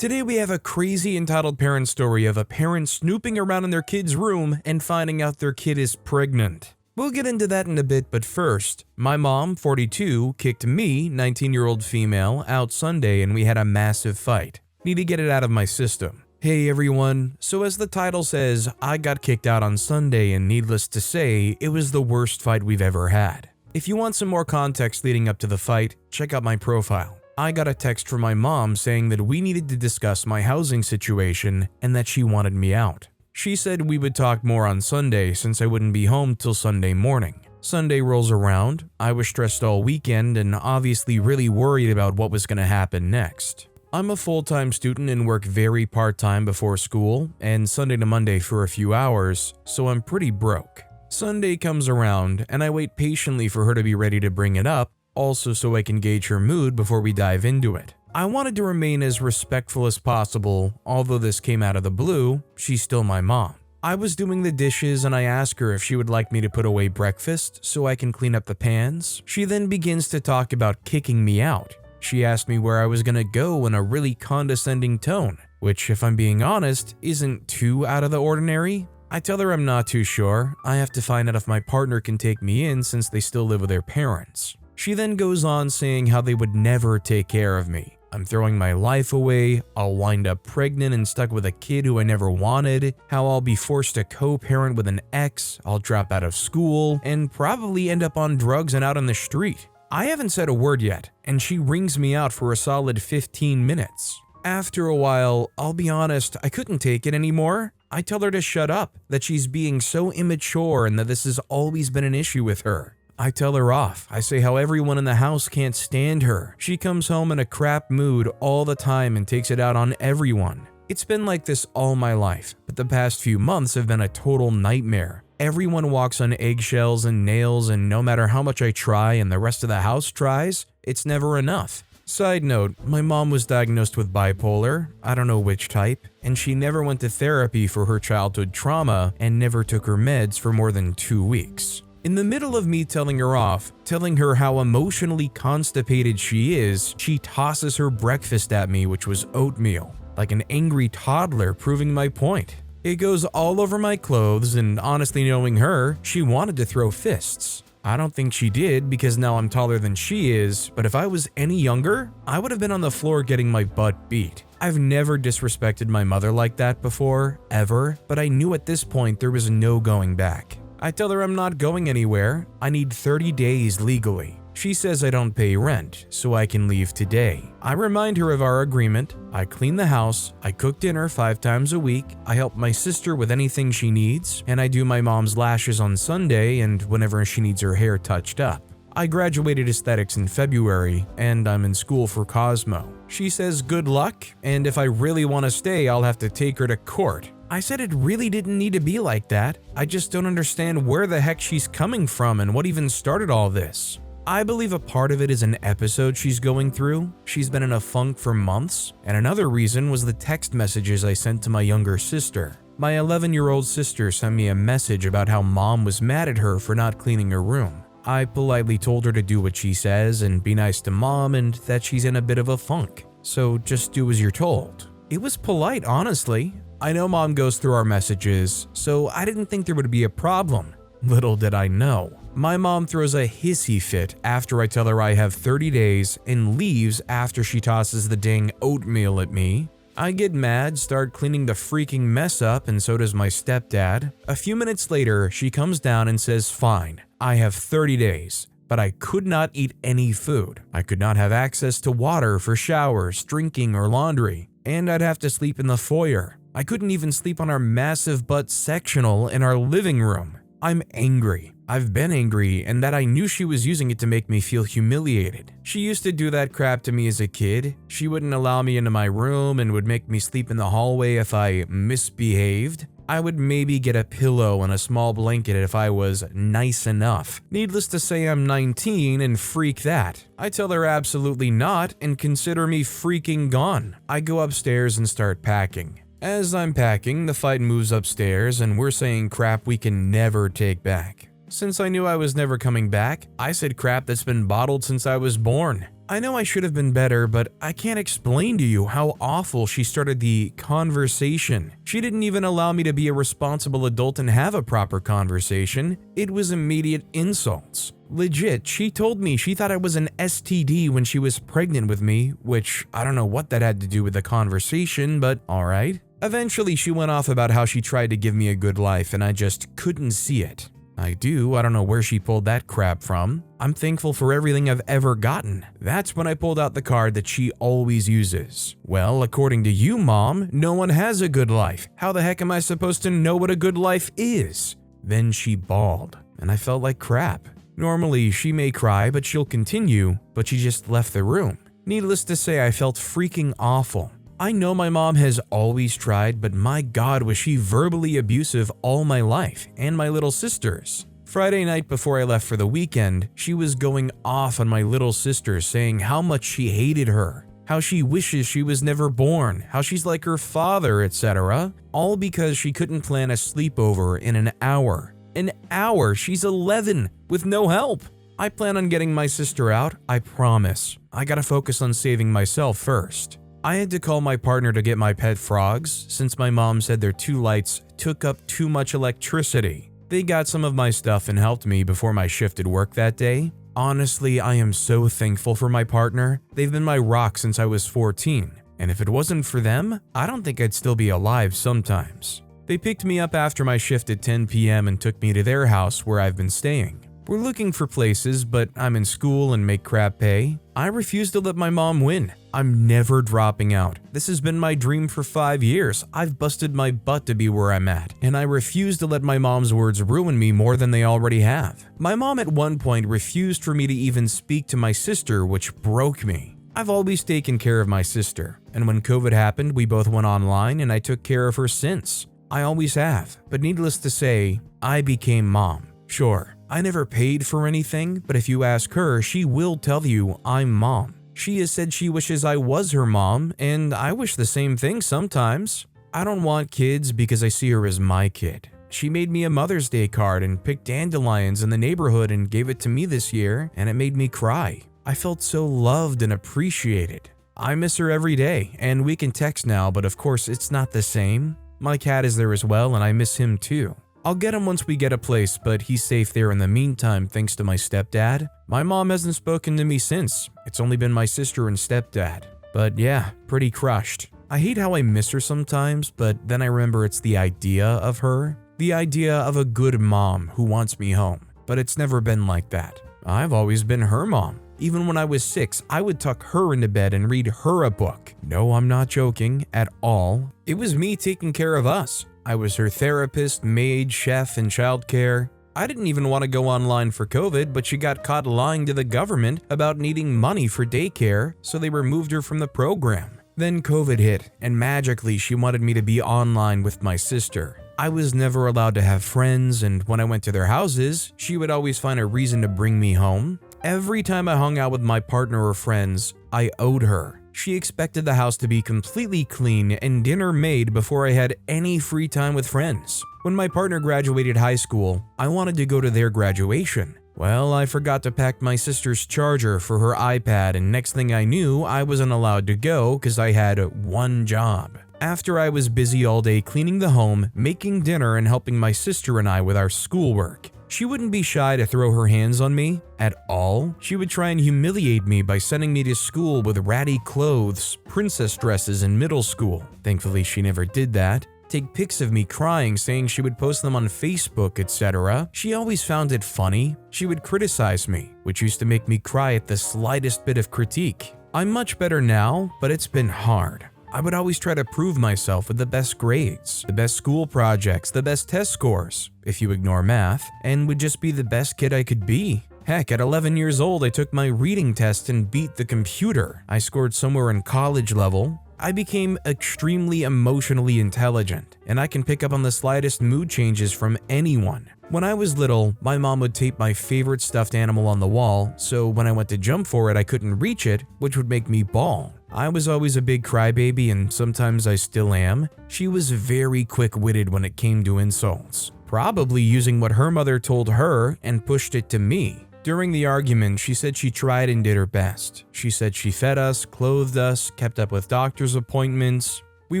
Today we have a crazy entitled parent story of a parent snooping around in their kid's room and finding out their kid is pregnant. We'll get into that in a bit, but first, my mom, 42, kicked me, 19-year-old female, out Sunday and we had a massive fight. Need to get it out of my system. Hey everyone, so as the title says, I got kicked out on Sunday and needless to say, it was the worst fight we've ever had. If you want some more context leading up to the fight, check out my profile. I got a text from my mom saying that we needed to discuss my housing situation and that she wanted me out. She said we would talk more on Sunday since I wouldn't be home till Sunday morning. Sunday rolls around, I was stressed all weekend and obviously really worried about what was going to happen next. I'm a full-time student and work very part-time before school and Sunday to Monday for a few hours, so I'm pretty broke. Sunday comes around and I wait patiently for her to be ready to bring it up, also so I can gauge her mood before we dive into it. I wanted to remain as respectful as possible, although this came out of the blue, she's still my mom. I was doing the dishes and I asked her if she would like me to put away breakfast so I can clean up the pans. She then begins to talk about kicking me out. She asked me where I was gonna go in a really condescending tone, which if I'm being honest, isn't too out of the ordinary. I tell her I'm not too sure, I have to find out if my partner can take me in since they still live with their parents. She then goes on saying how they would never take care of me. I'm throwing my life away, I'll wind up pregnant and stuck with a kid who I never wanted, how I'll be forced to co-parent with an ex, I'll drop out of school, and probably end up on drugs and out on the street. I haven't said a word yet, and she rings me out for a solid 15 minutes. After a while, I'll be honest, I couldn't take it anymore. I tell her to shut up, that she's being so immature and that this has always been an issue with her. I tell her off. I say how everyone in the house can't stand her. She comes home in a crap mood all the time and takes it out on everyone. It's been like this all my life, but the past few months have been a total nightmare. Everyone walks on eggshells and nails, and no matter how much I try and the rest of the house tries, it's never enough. Side note, my mom was diagnosed with bipolar, I don't know which type, and she never went to therapy for her childhood trauma and never took her meds for more than 2 weeks. In the middle of me telling her off, telling her how emotionally constipated she is, she tosses her breakfast at me, which was oatmeal, like an angry toddler, proving my point. It goes all over my clothes, and honestly knowing her, she wanted to throw fists. I don't think she did because now I'm taller than she is, but if I was any younger, I would have been on the floor getting my butt beat. I've never disrespected my mother like that before, ever, but I knew at this point there was no going back. I tell her I'm not going anywhere, I need 30 days legally. She says I don't pay rent, so I can leave today. I remind her of our agreement, I clean the house, I cook dinner 5 times a week, I help my sister with anything she needs, and I do my mom's lashes on Sunday and whenever she needs her hair touched up. I graduated aesthetics in February, and I'm in school for Cosmo. She says good luck, and if I really want to stay, I'll have to take her to court. I said it really didn't need to be like that. I just don't understand where the heck she's coming from and what even started all this. I believe a part of it is an episode she's going through. She's been in a funk for months, and another reason was the text messages I sent to my younger sister. My 11-year-old sister sent me a message about how mom was mad at her for not cleaning her room. I politely told her to do what she says and be nice to mom and that she's in a bit of a funk, so just do as you're told. It was polite, honestly. I know mom goes through our messages, so I didn't think there would be a problem. Little did I know. My mom throws a hissy fit after I tell her I have 30 days and leaves after she tosses the dang oatmeal at me. I get mad, start cleaning the freaking mess up, and so does my stepdad. A few minutes later, she comes down and says, fine, I have 30 days. But I could not eat any food. I could not have access to water for showers, drinking, or laundry. And I'd have to sleep in the foyer. I couldn't even sleep on our massive butt sectional in our living room. I'm angry. I've been angry, and that I knew she was using it to make me feel humiliated. She used to do that crap to me as a kid. She wouldn't allow me into my room and would make me sleep in the hallway if I misbehaved. I would maybe get a pillow and a small blanket if I was nice enough. Needless to say, I'm 19 and freak that. I tell her absolutely not and consider me freaking gone. I go upstairs and start packing. As I'm packing, the fight moves upstairs and we're saying crap we can never take back. Since I knew I was never coming back, I said crap that's been bottled since I was born. I know I should have been better, but I can't explain to you how awful she started the conversation. She didn't even allow me to be a responsible adult and have a proper conversation. It was immediate insults. Legit, she told me she thought I was an STD when she was pregnant with me, which I don't know what that had to do with the conversation, but alright. Eventually, she went off about how she tried to give me a good life and I just couldn't see it. I don't know where she pulled that crap from. I'm thankful for everything I've ever gotten. That's when I pulled out the card that she always uses. Well, according to you, Mom, no one has a good life. How the heck am I supposed to know what a good life is? Then she bawled, and I felt like crap. Normally, she may cry, but she'll continue, but she just left the room. Needless to say, I felt freaking awful. I know my mom has always tried, but my God, was she verbally abusive all my life, and my little sisters. Friday night before I left for the weekend, she was going off on my little sister, saying how much she hated her, how she wishes she was never born, how she's like her father, etc. All because she couldn't plan a sleepover in an hour. An hour? She's 11, with no help. I plan on getting my sister out, I promise. I gotta focus on saving myself first. I had to call my partner to get my pet frogs since my mom said their 2 lights took up too much electricity. They got some of my stuff and helped me before my shift at work that day. Honestly, I am so thankful for my partner. They've been my rock since I was 14, and if it wasn't for them, I don't think I'd still be alive sometimes. They picked me up after my shift at 10 p.m. and took me to their house where I've been staying. We're looking for places, but I'm in school and make crap pay. I refuse to let my mom win. I'm never dropping out. This has been my dream for 5 years. I've busted my butt to be where I'm at, and I refuse to let my mom's words ruin me more than they already have. My mom at one point refused for me to even speak to my sister, which broke me. I've always taken care of my sister, and when COVID happened, we both went online and I took care of her since. I always have, but needless to say, I became mom. Sure, I never paid for anything, but if you ask her, she will tell you I'm mom. She has said she wishes I was her mom, and I wish the same thing sometimes. I don't want kids because I see her as my kid. She made me a Mother's Day card and picked dandelions in the neighborhood and gave it to me this year, and it made me cry. I felt so loved and appreciated. I miss her every day, and we can text now, but of course it's not the same. My cat is there as well, and I miss him too. I'll get him once we get a place, but he's safe there in the meantime thanks to my stepdad. My mom hasn't spoken to me since. It's only been my sister and stepdad. But yeah, pretty crushed. I hate how I miss her sometimes, but then I remember it's the idea of her. The idea of a good mom who wants me home. But it's never been like that. I've always been her mom. Even when I was 6, I would tuck her into bed and read her a book. No, I'm not joking at all. It was me taking care of us. I was her therapist, maid, chef, and childcare. I didn't even want to go online for COVID, but she got caught lying to the government about needing money for daycare, so they removed her from the program. Then COVID hit, and magically she wanted me to be online with my sister. I was never allowed to have friends, and when I went to their houses, she would always find a reason to bring me home. Every time I hung out with my partner or friends, I owed her. She expected the house to be completely clean and dinner made before I had any free time with friends. When my partner graduated high school, I wanted to go to their graduation. Well, I forgot to pack my sister's charger for her iPad, and next thing I knew, I wasn't allowed to go because I had one job. After I was busy all day cleaning the home, making dinner, and helping my sister and I with our schoolwork. She wouldn't be shy to throw her hands on me at all. She would try and humiliate me by sending me to school with ratty clothes, princess dresses in middle school. Thankfully, she never did that. Take pics of me crying, saying she would post them on Facebook, etc. She always found it funny. She would criticize me, which used to make me cry at the slightest bit of critique. I'm much better now, but it's been hard. I would always try to prove myself with the best grades, the best school projects, the best test scores, if you ignore math, and would just be the best kid I could be. Heck, at 11 years old, I took my reading test and beat the computer. I scored somewhere in college level. I became extremely emotionally intelligent, and I can pick up on the slightest mood changes from anyone. When I was little, my mom would tape my favorite stuffed animal on the wall, so when I went to jump for it, I couldn't reach it, which would make me bawl. I was always a big crybaby, and sometimes I still am. She was very quick-witted when it came to insults, probably using what her mother told her and pushed it to me. During the argument, she said she tried and did her best. She said she fed us, clothed us, kept up with doctor's appointments. We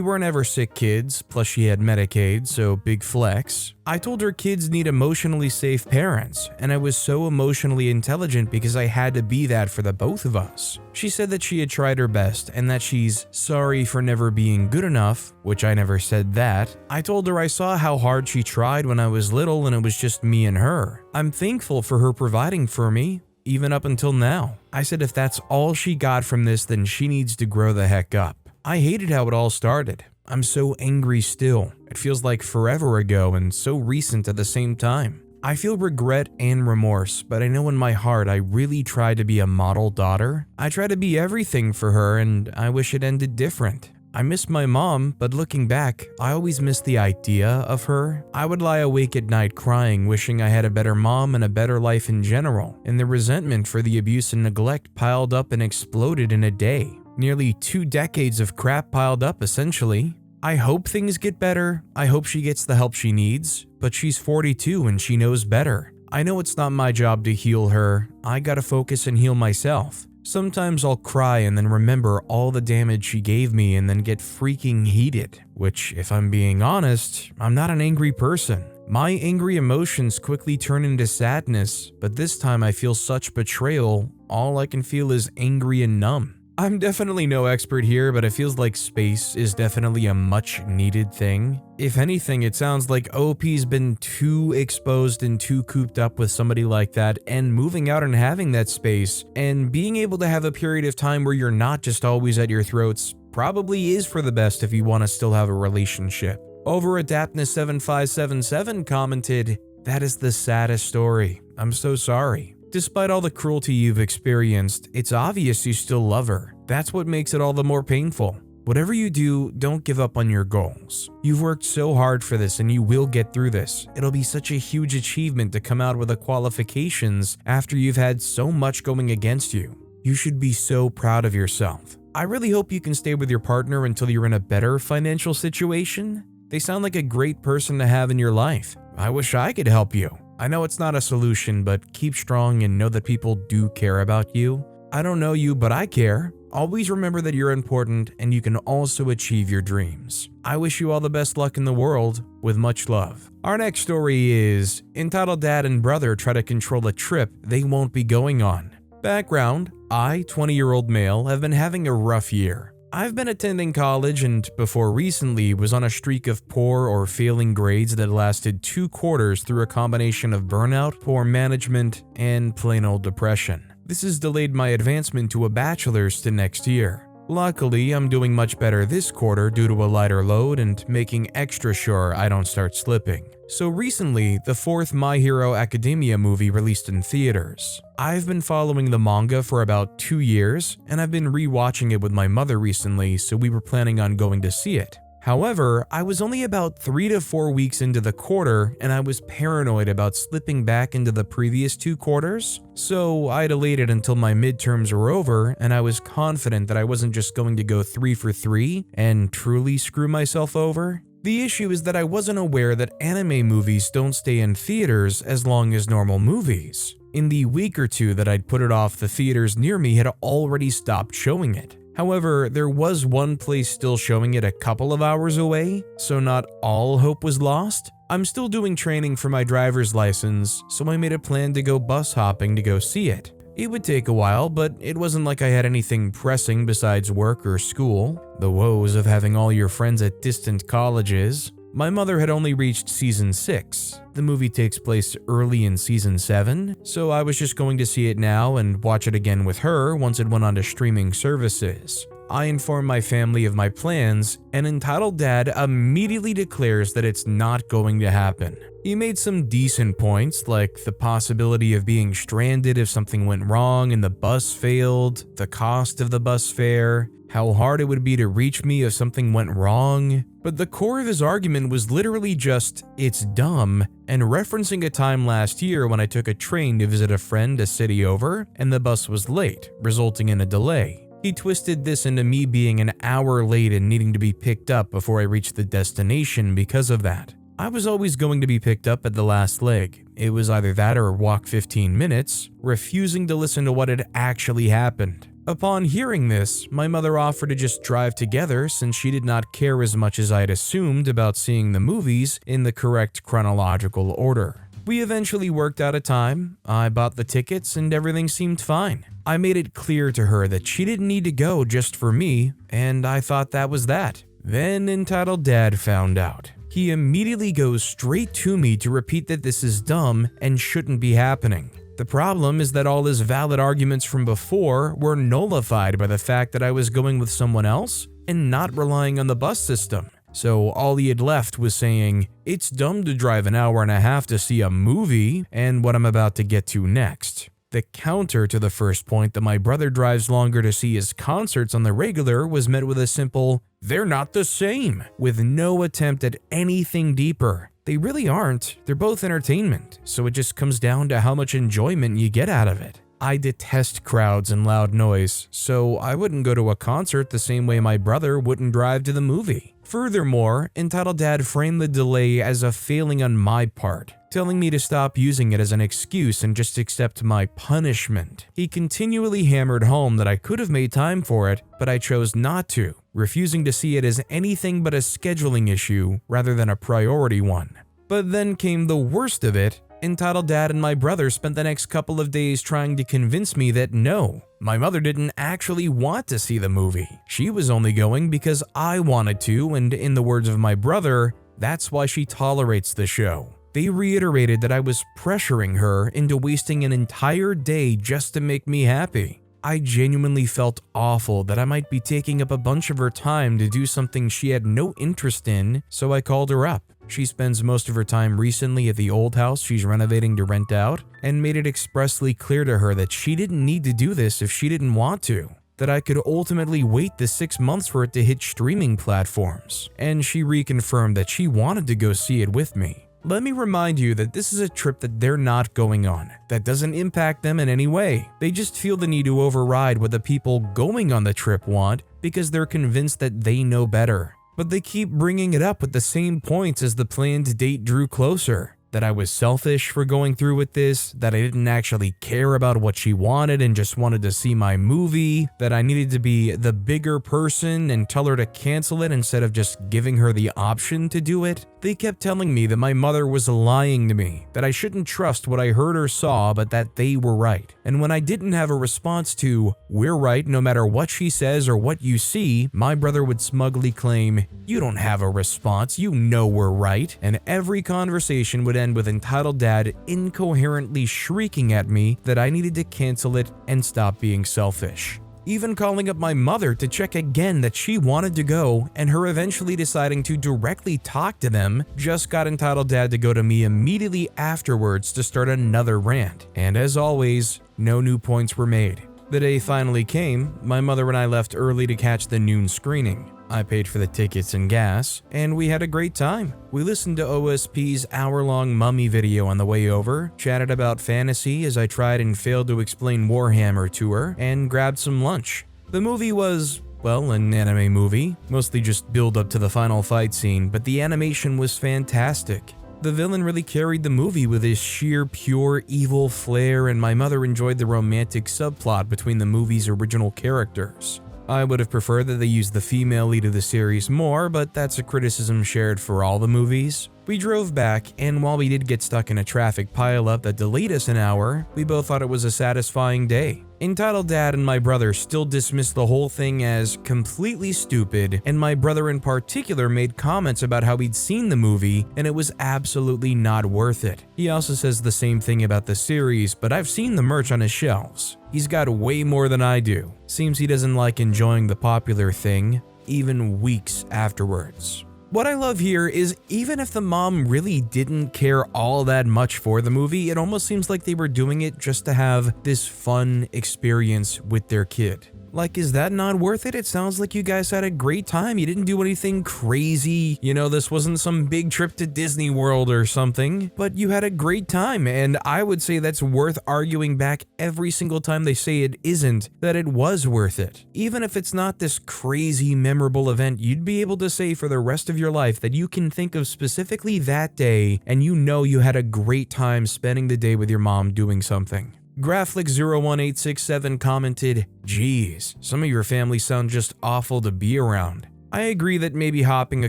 weren't ever sick kids, plus she had Medicaid, so big flex. I told her kids need emotionally safe parents, and I was so emotionally intelligent because I had to be that for the both of us. She said that she had tried her best and that she's sorry for never being good enough, which I never said that. I told her I saw how hard she tried when I was little and it was just me and her. I'm thankful for her providing for me, even up until now. I said if that's all she got from this, then she needs to grow the heck up. I hated how it all started. I'm so angry still. It feels like forever ago and so recent at the same time. I feel regret and remorse, but I know in my heart I really tried to be a model daughter. I tried to be everything for her and I wish it ended different. I miss my mom, but looking back, I always miss the idea of her. I would lie awake at night crying, wishing I had a better mom and a better life in general, and the resentment for the abuse and neglect piled up and exploded in a day. Nearly 2 decades of crap piled up, essentially. I hope things get better. I hope she gets the help she needs, but she's 42 and she knows better. I know it's not my job to heal her. I gotta focus and heal myself. Sometimes I'll cry and then remember all the damage she gave me and then get freaking heated, which, if I'm being honest, I'm not an angry person. My angry emotions quickly turn into sadness, but this time I feel such betrayal, all I can feel is angry and numb. I'm definitely no expert here, but it feels like space is definitely a much needed thing. If anything, it sounds like OP's been too exposed and too cooped up with somebody like that, and moving out and having that space and being able to have a period of time where you're not just always at your throats probably is for the best if you want to still have a relationship. Over at Dapness7577 commented, "That is the saddest story. I'm so sorry. Despite all the cruelty you've experienced, it's obvious you still love her. That's what makes it all the more painful. Whatever you do, don't give up on your goals. You've worked so hard for this and you will get through this. It'll be such a huge achievement to come out with the qualifications after you've had so much going against you. You should be so proud of yourself. I really hope you can stay with your partner until you're in a better financial situation. They sound like a great person to have in your life. I wish I could help you. I know it's not a solution, but keep strong and know that people do care about you. I don't know you, but I care. Always remember that you're important and you can also achieve your dreams. I wish you all the best luck in the world, with much love." Our next story is, entitled Dad and Brother Try to Control a Trip They Won't Be Going On. Background, I, 20-year-old male, have been having a rough year. I've been attending college and, before recently, was on a streak of poor or failing grades that lasted 2 quarters through a combination of burnout, poor management, and plain old depression. This has delayed my advancement to a bachelor's to next year. Luckily, I'm doing much better this quarter due to a lighter load and making extra sure I don't start slipping. So recently, the 4th My Hero Academia movie released in theaters. I've been following the manga for about 2 years, and I've been rewatching it with my mother recently, so we were planning on going to see it. However, I was only about 3 to 4 weeks into the quarter, and I was paranoid about slipping back into the previous 2 quarters, so I delayed it until my midterms were over, and I was confident that I wasn't just going to go 3 for 3 and truly screw myself over. The issue is that I wasn't aware that anime movies don't stay in theaters as long as normal movies. In the week or 2 that I'd put it off, the theaters near me had already stopped showing it. However, there was one place still showing it a couple of hours away, so not all hope was lost. I'm still doing training for my driver's license, so I made a plan to go bus hopping to go see it. It would take a while, but it wasn't like I had anything pressing besides work or school. The woes of having all your friends at distant colleges. My mother had only reached season 6. The movie takes place early in season 7, so I was just going to see it now and watch it again with her once it went on to streaming services. I inform my family of my plans, and entitled Dad immediately declares that it's not going to happen. He made some decent points, like the possibility of being stranded if something went wrong and the bus failed, the cost of the bus fare, how hard it would be to reach me if something went wrong. But the core of his argument was literally just, it's dumb, and referencing a time last year when I took a train to visit a friend a city over, and the bus was late, resulting in a delay. He twisted this into me being an hour late and needing to be picked up before I reached the destination because of that. I was always going to be picked up at the last leg. It was either that or walk 15 minutes, refusing to listen to what had actually happened. Upon hearing this, my mother offered to just drive together since she did not care as much as I had assumed about seeing the movies in the correct chronological order. We eventually worked out a time, I bought the tickets, and everything seemed fine. I made it clear to her that she didn't need to go just for me, and I thought that was that. Then Entitled Dad found out. He immediately goes straight to me to repeat that this is dumb and shouldn't be happening. The problem is that all his valid arguments from before were nullified by the fact that I was going with someone else and not relying on the bus system. So all he had left was saying, it's dumb to drive an hour and a half to see a movie, and what I'm about to get to next. The counter to the first point that my brother drives longer to see his concerts on the regular was met with a simple, they're not the same, with no attempt at anything deeper. They really aren't, they're both entertainment, so it just comes down to how much enjoyment you get out of it. I detest crowds and loud noise, so I wouldn't go to a concert the same way my brother wouldn't drive to the movie. Furthermore, Entitled Dad framed the delay as a failing on my part, telling me to stop using it as an excuse and just accept my punishment. He continually hammered home that I could have made time for it, but I chose not to, refusing to see it as anything but a scheduling issue rather than a priority one. But then came the worst of it. Entitled Dad and my brother spent the next couple of days trying to convince me that no, my mother didn't actually want to see the movie. She was only going because I wanted to, and in the words of my brother, that's why she tolerates the show. They reiterated that I was pressuring her into wasting an entire day just to make me happy. I genuinely felt awful that I might be taking up a bunch of her time to do something she had no interest in, so I called her up. She spends most of her time recently at the old house she's renovating to rent out, and made it expressly clear to her that she didn't need to do this if she didn't want to, that I could ultimately wait the 6 months for it to hit streaming platforms, and she reconfirmed that she wanted to go see it with me. Let me remind you that this is a trip that they're not going on. That doesn't impact them in any way. They just feel the need to override what the people going on the trip want because they're convinced that they know better. But they keep bringing it up with the same points as the planned date drew closer. That I was selfish for going through with this, that I didn't actually care about what she wanted and just wanted to see my movie, that I needed to be the bigger person and tell her to cancel it instead of just giving her the option to do it. They kept telling me that my mother was lying to me, that I shouldn't trust what I heard or saw, but that they were right. And when I didn't have a response to, we're right no matter what she says or what you see, my brother would smugly claim, you don't have a response, you know we're right. And every conversation would end with Entitled Dad incoherently shrieking at me that I needed to cancel it and stop being selfish. Even calling up my mother to check again that she wanted to go, and her eventually deciding to directly talk to them just got Entitled Dad to go to me immediately afterwards to start another rant. And as always, no new points were made. The day finally came, my mother and I left early to catch the noon screening. I paid for the tickets and gas, and we had a great time. We listened to OSP's hour-long Mummy video on the way over, chatted about fantasy as I tried and failed to explain Warhammer to her, and grabbed some lunch. The movie was, well, an anime movie, mostly just build up to the final fight scene, but the animation was fantastic. The villain really carried the movie with his sheer pure evil flair, and my mother enjoyed the romantic subplot between the movie's original characters. I would have preferred that they used the female lead of the series more, but that's a criticism shared for all the movies. We drove back, and while we did get stuck in a traffic pileup that delayed us an hour, we both thought it was a satisfying day. Entitled Dad and my brother still dismissed the whole thing as completely stupid, and my brother in particular made comments about how he'd seen the movie and it was absolutely not worth it. He also says the same thing about the series, but I've seen the merch on his shelves. He's got way more than I do. Seems he doesn't like enjoying the popular thing, even weeks afterwards. What I love here is even if the mom really didn't care all that much for the movie, it almost seems like they were doing it just to have this fun experience with their kid. Like, is that not worth it? It sounds like you guys had a great time. You didn't do anything crazy. You know, this wasn't some big trip to Disney World or something, but you had a great time. And I would say that's worth arguing back every single time they say it isn't, that it was worth it. Even if it's not this crazy memorable event, you'd be able to say for the rest of your life that you can think of specifically that day and you know you had a great time spending the day with your mom doing something. Graflic01867 commented, "Geez, some of your family sound just awful to be around." I agree that maybe hopping a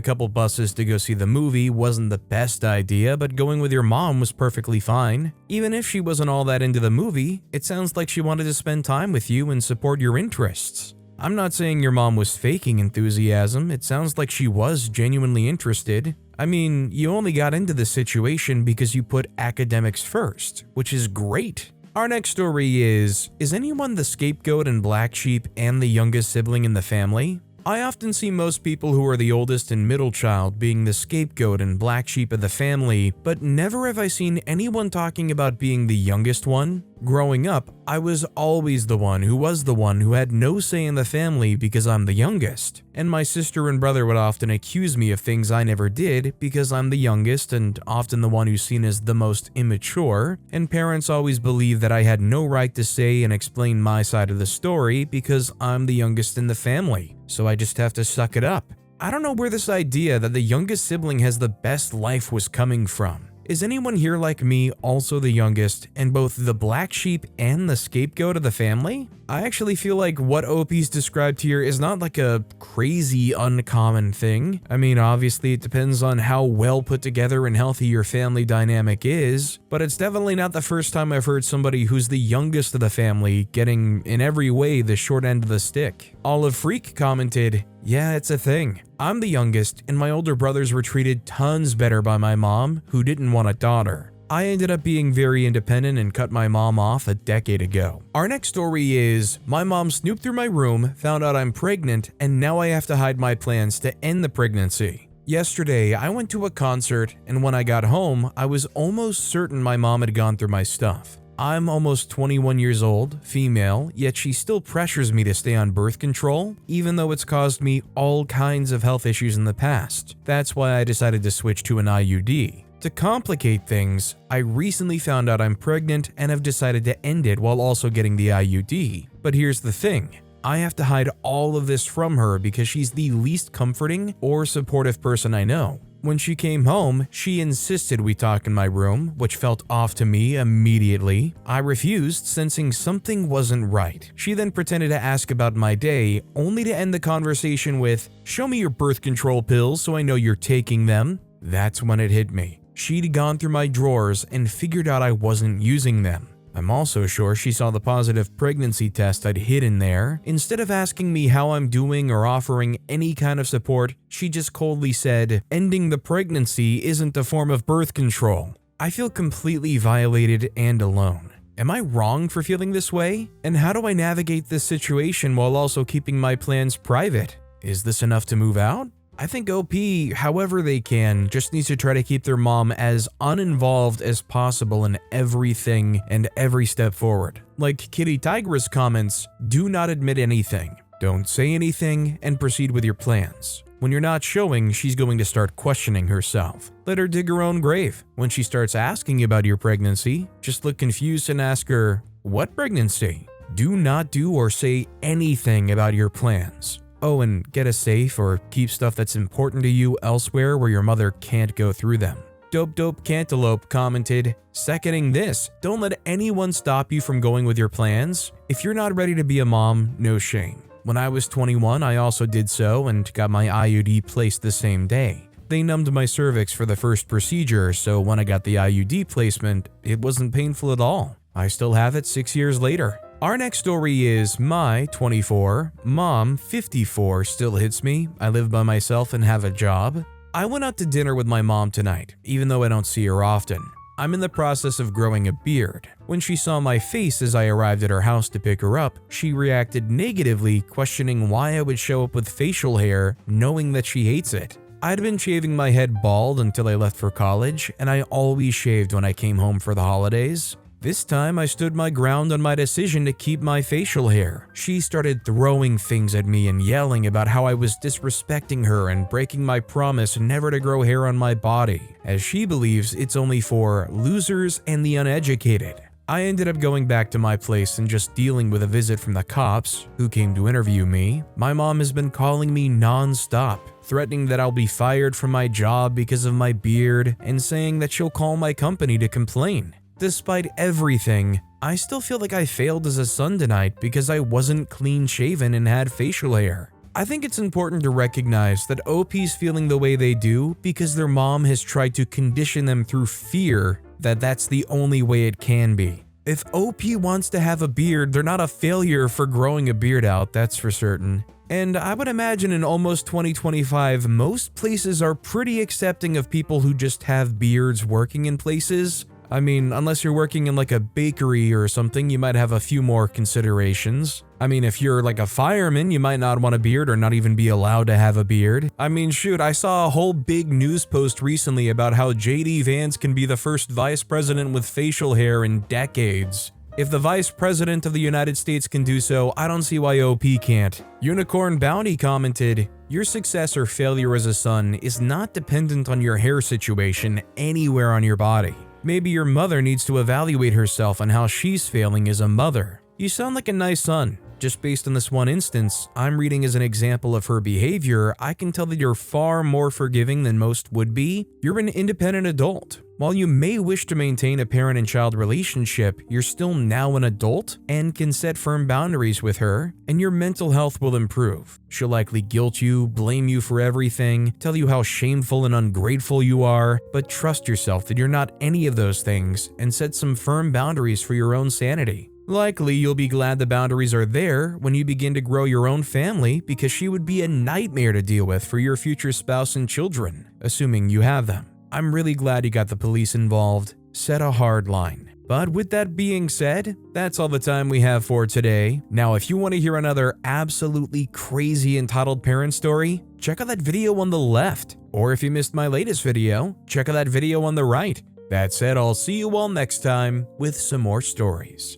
couple buses to go see the movie wasn't the best idea, but going with your mom was perfectly fine. Even if she wasn't all that into the movie, it sounds like she wanted to spend time with you and support your interests. I'm not saying your mom was faking enthusiasm, it sounds like she was genuinely interested. I mean, you only got into this situation because you put academics first, which is great. Our next story is anyone the scapegoat and black sheep and the youngest sibling in the family? I often see most people who are the oldest and middle child being the scapegoat and black sheep of the family, but never have I seen anyone talking about being the youngest one. Growing up, I was always the one who had no say in the family because I'm the youngest, and my sister and brother would often accuse me of things I never did because I'm the youngest and often the one who's seen as the most immature, and parents always believed that I had no right to say and explain my side of the story because I'm the youngest in the family, so I just have to suck it up. I don't know where this idea that the youngest sibling has the best life was coming from. Is anyone here like me also the youngest and both the black sheep and the scapegoat of the family? I actually feel like what OP's described here is not like a crazy uncommon thing. I mean, obviously it depends on how well put together and healthy your family dynamic is, but it's definitely not the first time I've heard somebody who's the youngest of the family getting in every way the short end of the stick. Olive Freak commented, "Yeah, it's a thing. I'm the youngest and my older brothers were treated tons better by my mom, who didn't want a daughter. I ended up being very independent and cut my mom off a decade ago." Our next story is, my mom snooped through my room, found out I'm pregnant, and now I have to hide my plans to end the pregnancy. Yesterday, I went to a concert, and when I got home, I was almost certain my mom had gone through my stuff. I'm almost 21 years old, female, yet she still pressures me to stay on birth control, even though it's caused me all kinds of health issues in the past. That's why I decided to switch to an IUD. To complicate things, I recently found out I'm pregnant and have decided to end it while also getting the IUD. But here's the thing. I have to hide all of this from her because she's the least comforting or supportive person I know. When she came home, she insisted we talk in my room, which felt off to me immediately. I refused, sensing something wasn't right. She then pretended to ask about my day, only to end the conversation with, "Show me your birth control pills so I know you're taking them." That's when it hit me. She'd gone through my drawers and figured out I wasn't using them. I'm also sure she saw the positive pregnancy test I'd hid in there. Instead of asking me how I'm doing or offering any kind of support, she just coldly said, "Ending the pregnancy isn't a form of birth control." I feel completely violated and alone. Am I wrong for feeling this way? And how do I navigate this situation while also keeping my plans private? Is this enough to move out? I think OP, however they can, just needs to try to keep their mom as uninvolved as possible in everything and every step forward. Like Kitty Tigress comments, "Do not admit anything. Don't say anything and proceed with your plans. When you're not showing, she's going to start questioning herself. Let her dig her own grave. When she starts asking about your pregnancy, just look confused and ask her, 'What pregnancy?' Do not do or say anything about your plans. Oh, and get a safe or keep stuff that's important to you elsewhere where your mother can't go through them." Dope Cantaloupe commented, "Seconding this, don't let anyone stop you from going with your plans. If you're not ready to be a mom, no shame. When I was 21, I also did so and got my IUD placed the same day. They numbed my cervix for the first procedure, so when I got the IUD placement, it wasn't painful at all. I still have it 6 years later." Our next story is my 24, mom 54 still hits me. I live by myself and have a job. I went out to dinner with my mom tonight, even though I don't see her often. I'm in the process of growing a beard. When she saw my face as I arrived at her house to pick her up, she reacted negatively, questioning why I would show up with facial hair, knowing that she hates it. I'd been shaving my head bald until I left for college, and I always shaved when I came home for the holidays. This time I stood my ground on my decision to keep my facial hair. She started throwing things at me and yelling about how I was disrespecting her and breaking my promise never to grow hair on my body, as she believes it's only for losers and the uneducated. I ended up going back to my place and just dealing with a visit from the cops, who came to interview me. My mom has been calling me non-stop, threatening that I'll be fired from my job because of my beard, and saying that she'll call my company to complain. Despite everything, I still feel like I failed as a son tonight because I wasn't clean-shaven and had facial hair. I think it's important to recognize that OP's feeling the way they do because their mom has tried to condition them through fear that that's the only way it can be. If OP wants to have a beard, they're not a failure for growing a beard out, that's for certain. And I would imagine in almost 2025, most places are pretty accepting of people who just have beards working in places. I mean, unless you're working in like a bakery or something, you might have a few more considerations. I mean, if you're like a fireman, you might not want a beard or not even be allowed to have a beard. I mean, shoot, I saw a whole big news post recently about how JD Vance can be the first vice president with facial hair in decades. If the vice president of the United States can do so, I don't see why OP can't. Unicorn Bounty commented, "Your success or failure as a son is not dependent on your hair situation anywhere on your body. Maybe your mother needs to evaluate herself on how she's failing as a mother. You sound like a nice son. Just based on this one instance I'm reading as an example of her behavior, I can tell that you're far more forgiving than most would be. You're an independent adult. While you may wish to maintain a parent and child relationship, you're still now an adult and can set firm boundaries with her, and your mental health will improve. She'll likely guilt you, blame you for everything, tell you how shameful and ungrateful you are, but trust yourself that you're not any of those things and set some firm boundaries for your own sanity. Likely, you'll be glad the boundaries are there when you begin to grow your own family because she would be a nightmare to deal with for your future spouse and children, assuming you have them. I'm really glad you got the police involved. Set a hard line. But with that being said, that's all the time we have for today. Now, if you want to hear another absolutely crazy entitled parent story, check out that video on the left. Or if you missed my latest video, check out that video on the right. That said, I'll see you all next time with some more stories.